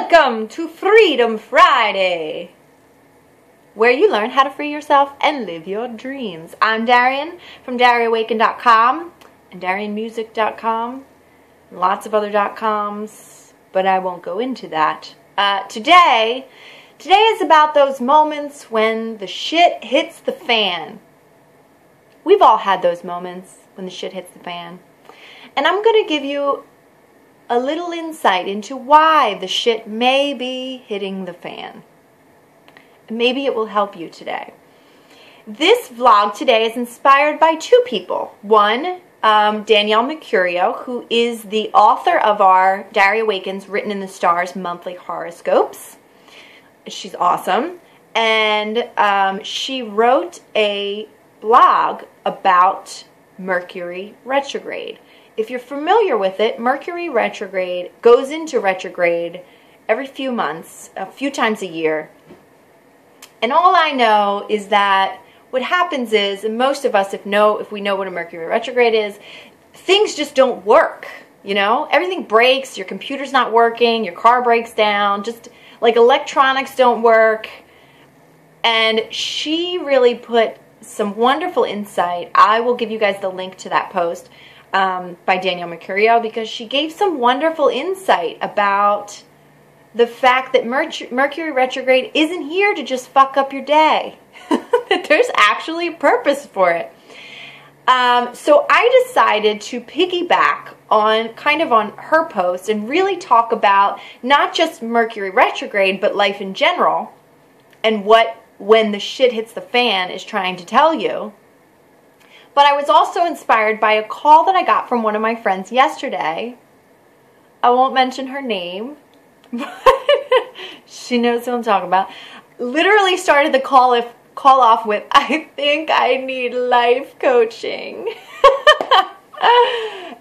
Welcome to Freedom Friday, where you learn how to free yourself and live your dreams. I'm Darienne from DarianeAwaken.com and DarienneMusic.com, lots of other .coms, but I won't go into that. Today is about those moments when the shit hits the fan. We've all had those moments when the shit hits the fan. And I'm going to give you a little insight into why the shit may be hitting the fan. Maybe it will help you today. This vlog today is inspired by two people. One, Danielle Mercurio, who is the author of our Daria Awakens Written in the Stars monthly horoscopes. She's awesome. And she wrote a blog about Mercury retrograde. If you're familiar with it, Mercury retrograde goes into retrograde every few months, a few times a year. And all I know is that what happens is, and most of us, if we know what a Mercury retrograde is, things just don't work, you know? Everything breaks, your computer's not working, your car breaks down, just like electronics don't work. And she really put some wonderful insight. I will give you guys the link to that post. By Danielle Mercurio, because she gave some wonderful insight about the fact that Mercury retrograde isn't here to just fuck up your day. That there's actually a purpose for it. So I decided to piggyback on her post and really talk about not just Mercury retrograde, but life in general, and what when the shit hits the fan is trying to tell you. But I was also inspired by a call that I got from one of my friends yesterday. I won't mention her name, but she knows who I'm talking about. Literally started the call off with, "I think I need life coaching."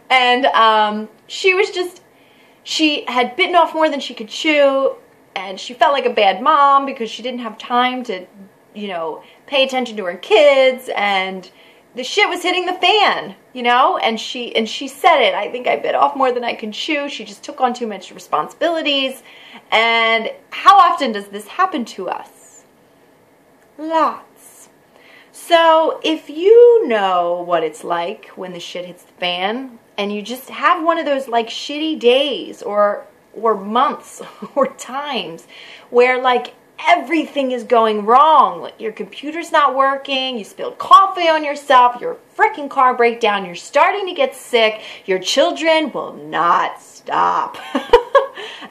And she had bitten off more than she could chew, and she felt like a bad mom because she didn't have time to, pay attention to her kids, and the shit was hitting the fan, and she said it. "I think I bit off more than I can chew." She just took on too much responsibilities. And how often does this happen to us? Lots. So if you know what it's like when the shit hits the fan, and you just have one of those like shitty days or months or times where like everything is going wrong. Your computer's not working, you spilled coffee on yourself, your freaking car break down, you're starting to get sick, your children will not stop.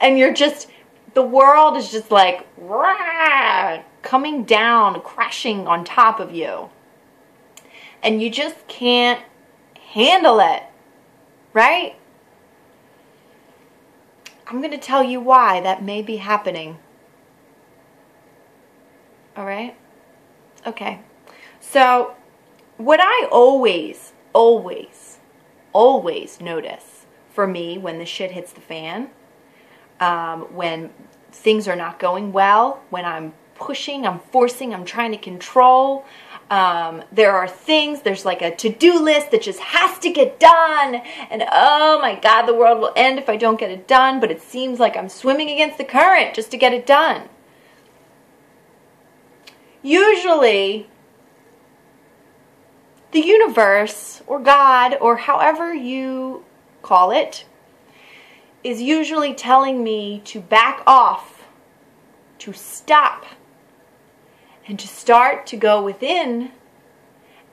And the world is just like rah, coming down, crashing on top of you. And you just can't handle it, right? I'm going to tell you why that may be happening. All right? Okay. So, what I always notice for me when the shit hits the fan, when things are not going well, when I'm pushing, I'm forcing, I'm trying to control, there's like a to-do list that just has to get done, and oh my God, the world will end if I don't get it done, but it seems like I'm swimming against the current just to get it done. Usually, the universe, or God, or however you call it, is usually telling me to back off, to stop, and to start to go within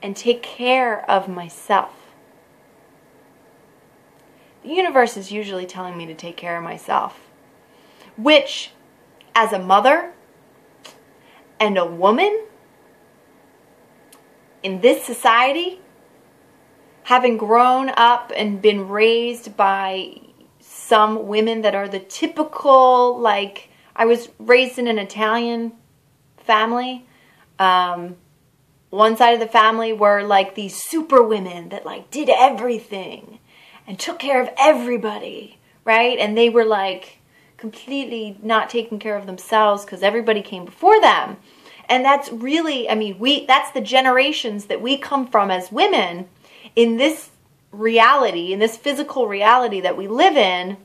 and take care of myself. The universe is usually telling me to take care of myself, which, as a mother and a woman in this society, having grown up and been raised by some women that are the typical, like, I was raised in an Italian family. One side of the family were like these super women that like did everything and took care of everybody, right? And they were like completely not taking care of themselves because everybody came before them. And that's really, that's the generations that we come from as women in this reality, in this physical reality that we live in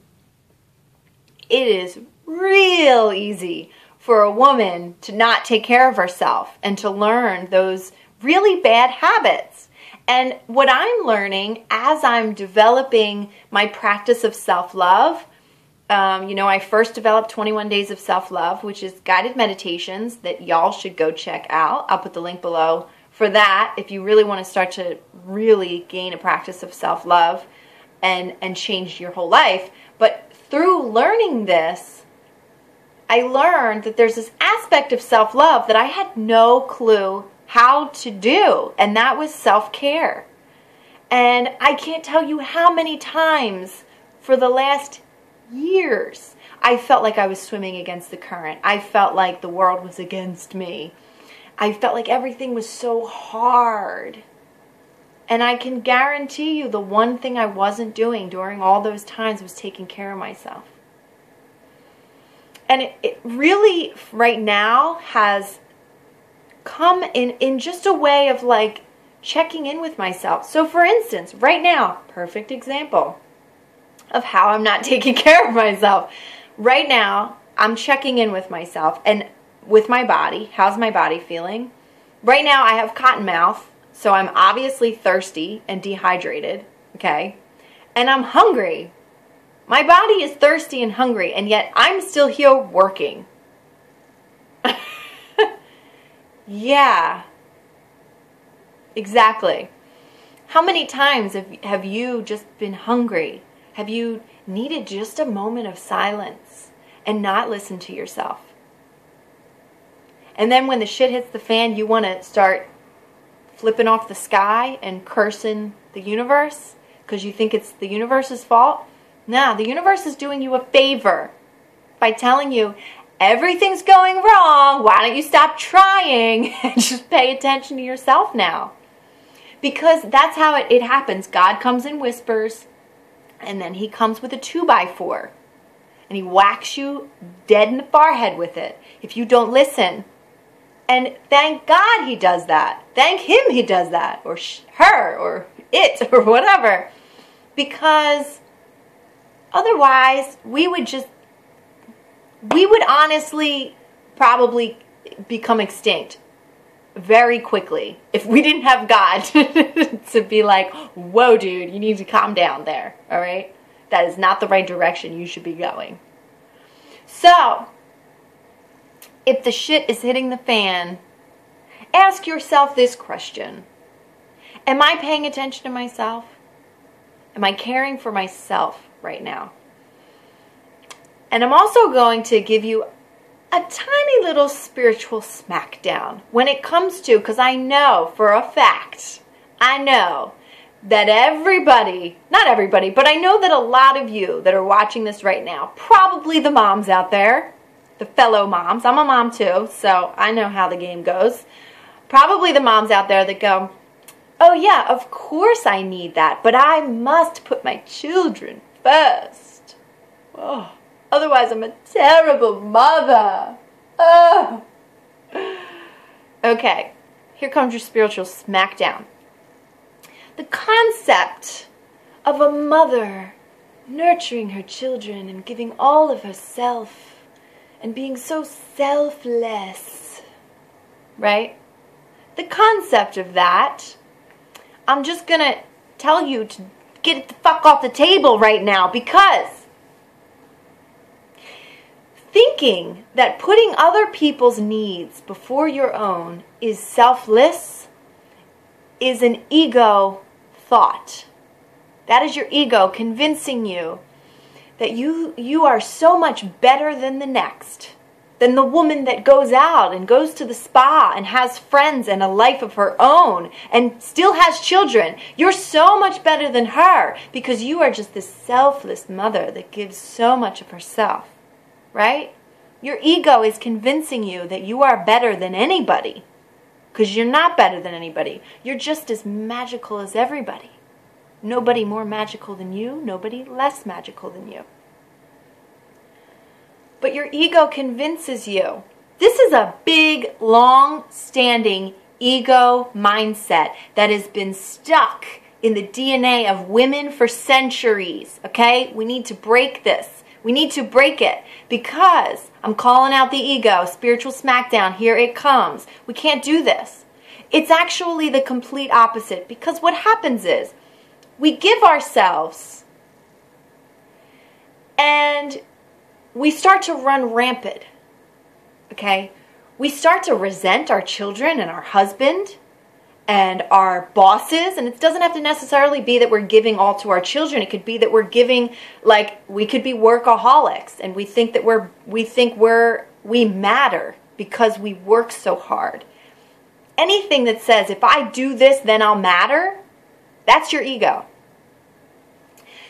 it is real easy for a woman to not take care of herself and to learn those really bad habits. And what I'm learning as I'm developing my practice of self-love, I first developed 21 Days of Self-Love, which is guided meditations that y'all should go check out. I'll put the link below for that if you really want to start to really gain a practice of self-love and change your whole life. But through learning this, I learned that there's this aspect of self-love that I had no clue how to do, and that was self-care. And I can't tell you how many times for the last years I felt like I was swimming against the current. I felt like the world was against me. I felt like everything was so hard. And I can guarantee you the one thing I wasn't doing during all those times was taking care of myself. And it really, right now, has come in just a way of like checking in with myself. So for instance, right now, perfect example of how I'm not taking care of myself. Right now, I'm checking in with myself and with my body. How's my body feeling? Right now, I have cotton mouth, so I'm obviously thirsty and dehydrated, okay? And I'm hungry. My body is thirsty and hungry, and yet I'm still here working. Yeah, exactly. How many times have you just been hungry? Have you needed just a moment of silence and not listened to yourself? And then when the shit hits the fan, you want to start flipping off the sky and cursing the universe because you think it's the universe's fault? No, the universe is doing you a favor by telling you everything's going wrong. Why don't you stop trying and just pay attention to yourself now? Because that's how it happens. God comes in whispers, and then he comes with a 2x4, and he whacks you dead in the forehead with it if you don't listen. And thank God he does that. Thank him he does that, or her, or it, or whatever. Because otherwise, we would honestly probably become extinct very quickly if we didn't have God to be like, whoa, dude, you need to calm down there, all right? That is not the right direction you should be going. So, if the shit is hitting the fan, ask yourself this question. Am I paying attention to myself? Am I caring for myself right now? And I'm also going to give you a tiny little spiritual smackdown when it comes to, because I know for a fact, I know that everybody, not everybody, but I know that a lot of you that are watching this right now, probably the moms out there, the fellow moms, I'm a mom too, so I know how the game goes, probably the moms out there that go, oh yeah, of course I need that, but I must put my children first. Oh. Otherwise, I'm a terrible mother. Oh. Okay, here comes your spiritual smackdown. The concept of a mother nurturing her children and giving all of herself and being so selfless, right? The concept of that, I'm just going to tell you to get it the fuck off the table right now, because thinking that putting other people's needs before your own is selfless is an ego thought. That is your ego convincing you that you are so much better than the next, than the woman that goes out and goes to the spa and has friends and a life of her own and still has children. You're so much better than her because you are just this selfless mother that gives so much of herself. Right? Your ego is convincing you that you are better than anybody, because you're not better than anybody. You're just as magical as everybody. Nobody more magical than you, nobody less magical than you. But your ego convinces you. This is a big, long-standing ego mindset that has been stuck in the DNA of women for centuries, okay? We need to break this. We need to break it because I'm calling out the ego. Spiritual smackdown. Here it comes. We can't do this. It's actually the complete opposite, because what happens is we give ourselves and we start to run rampant. Okay? We start to resent our children and our husband and our bosses, and it doesn't have to necessarily be that we're giving all to our children. It could be that we're giving, like, we could be workaholics, and we think that we matter because we work so hard. Anything that says, if I do this, then I'll matter, that's your ego.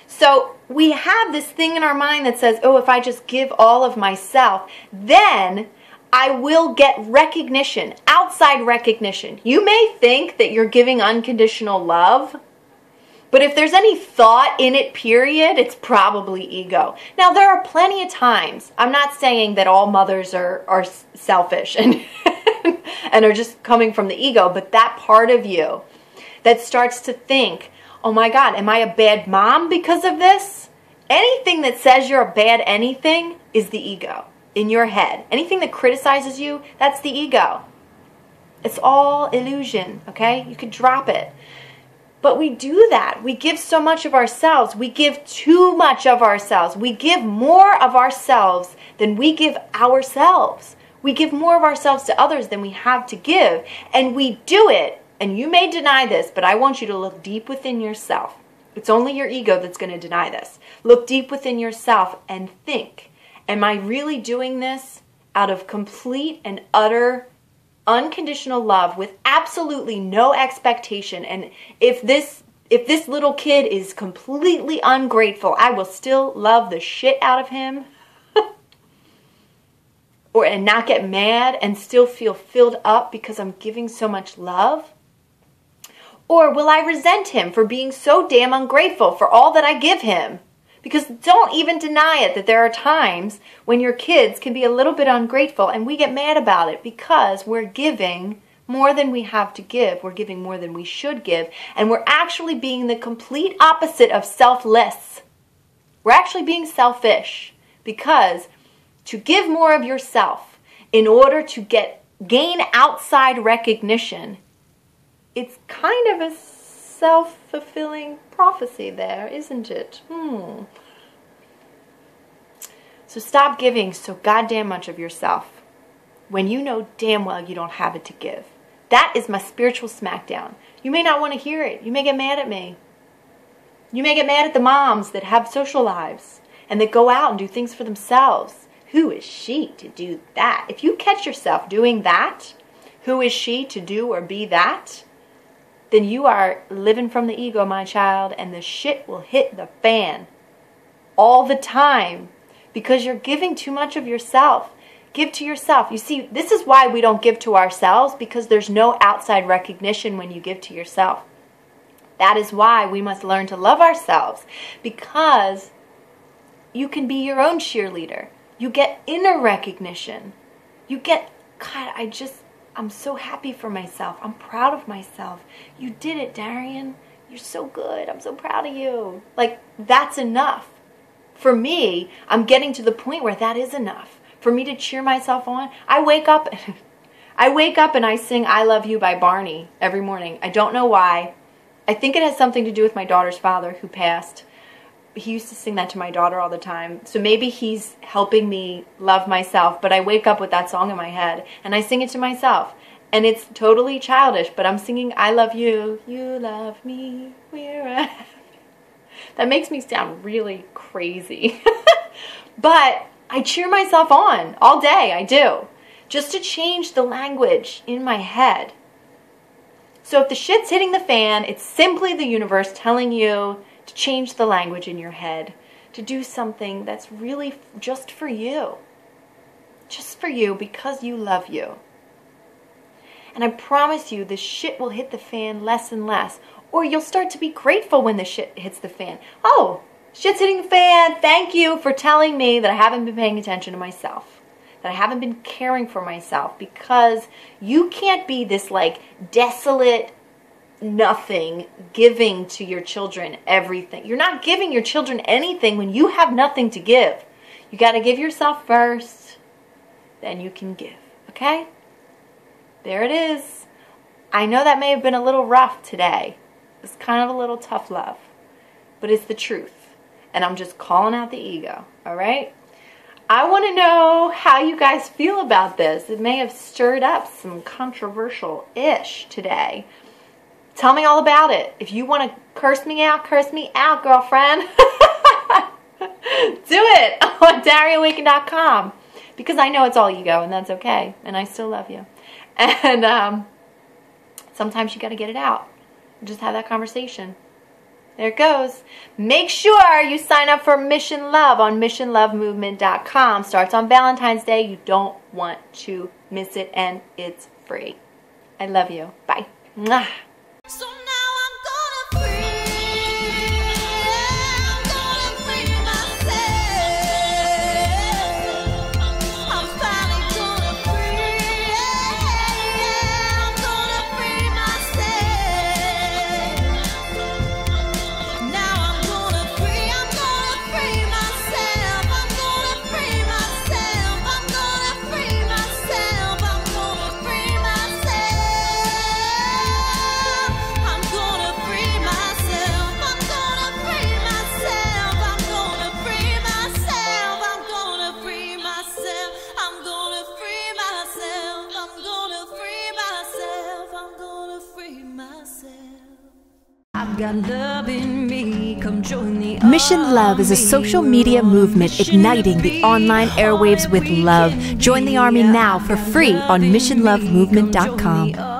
So we have this thing in our mind that says, oh, if I just give all of myself, then I will get recognition, outside recognition. You may think that you're giving unconditional love, but if there's any thought in it, period, it's probably ego. Now, there are plenty of times, I'm not saying that all mothers are selfish and, and are just coming from the ego, but that part of you that starts to think, oh my God, am I a bad mom because of this? Anything that says you're a bad anything is the ego. In your head. Anything that criticizes you, that's the ego. It's all illusion, okay? You could drop it. But we do that. We give so much of ourselves. We give too much of ourselves. We give more of ourselves than we give ourselves. We give more of ourselves to others than we have to give. And we do it, and you may deny this, but I want you to look deep within yourself. It's only your ego that's going to deny this. Look deep within yourself and think, am I really doing this out of complete and utter unconditional love with absolutely no expectation? And if this little kid is completely ungrateful, I will still love the shit out of him and not get mad and still feel filled up because I'm giving so much love? Or will I resent him for being so damn ungrateful for all that I give him? Because don't even deny it that there are times when your kids can be a little bit ungrateful and we get mad about it because we're giving more than we have to give. We're giving more than we should give. And we're actually being the complete opposite of selfless. We're actually being selfish, because to give more of yourself in order to gain outside recognition, it's kind of a self-fulfilling prophecy there, isn't it? So stop giving so goddamn much of yourself when you know damn well you don't have it to give. That is my spiritual smackdown. You may not want to hear it. You may get mad at me. You may get mad at the moms that have social lives and that go out and do things for themselves. Who is she to do that? If you catch yourself doing that, who is she to do or be that? Then you are living from the ego, my child, and the shit will hit the fan all the time because you're giving too much of yourself. Give to yourself. You see, this is why we don't give to ourselves, because there's no outside recognition when you give to yourself. That is why we must learn to love ourselves, because you can be your own cheerleader. You get inner recognition. You get, God, I'm so happy for myself. I'm proud of myself. You did it, Darienne. You're so good. I'm so proud of you. Like, that's enough. For me, I'm getting to the point where that is enough. For me to cheer myself on, I wake up and I sing I Love You by Barney every morning. I don't know why. I think it has something to do with my daughter's father who passed. He used to sing that to my daughter all the time. So maybe he's helping me love myself, but I wake up with that song in my head and I sing it to myself. And it's totally childish, but I'm singing I love you, you love me, we're happy. That makes me sound really crazy. But I cheer myself on all day, I do. Just to change the language in my head. So if the shit's hitting the fan, it's simply the universe telling you to change the language in your head, to do something that's really just for you. Just for you, because you love you. And I promise you, the shit will hit the fan less and less. Or you'll start to be grateful when the shit hits the fan. Oh, shit's hitting the fan. Thank you for telling me that I haven't been paying attention to myself. That I haven't been caring for myself. Because you can't be this like desolate nothing giving to your children everything. You're not giving your children anything when you have nothing to give. You got to give yourself first, then you can give, okay? There it is. I know that may have been a little rough today. It's kind of a little tough love, but it's the truth. And I'm just calling out the ego, all right? I want to know how you guys feel about this. It may have stirred up some controversial-ish today. Tell me all about it. If you want to curse me out, girlfriend. Do it on DarienneWaken.com, because I know it's all ego, and that's okay, and I still love you. And sometimes you got to get it out. Just have that conversation. There it goes. Make sure you sign up for Mission Love on MissionLoveMovement.com. Starts on Valentine's Day. You don't want to miss it, and it's free. I love you. Bye. Mwah. So now I'm gonna free myself. I'm finally gonna free. I'm gonna free myself. Now I'm gonna free myself. I'm gonna free myself. I'm gonna free myself. I'm gonna free myself. I'm gonna free myself. I'm gonna free myself. I'm gonna free myself. I'm gonna free myself. I'm gonna free myself. I'm gonna free myself. I'm gonna free myself. I've got love in me. Come join the Mission Love is a social media movement igniting the online airwaves with love. Join the army now for free on MissionLoveMovement.com.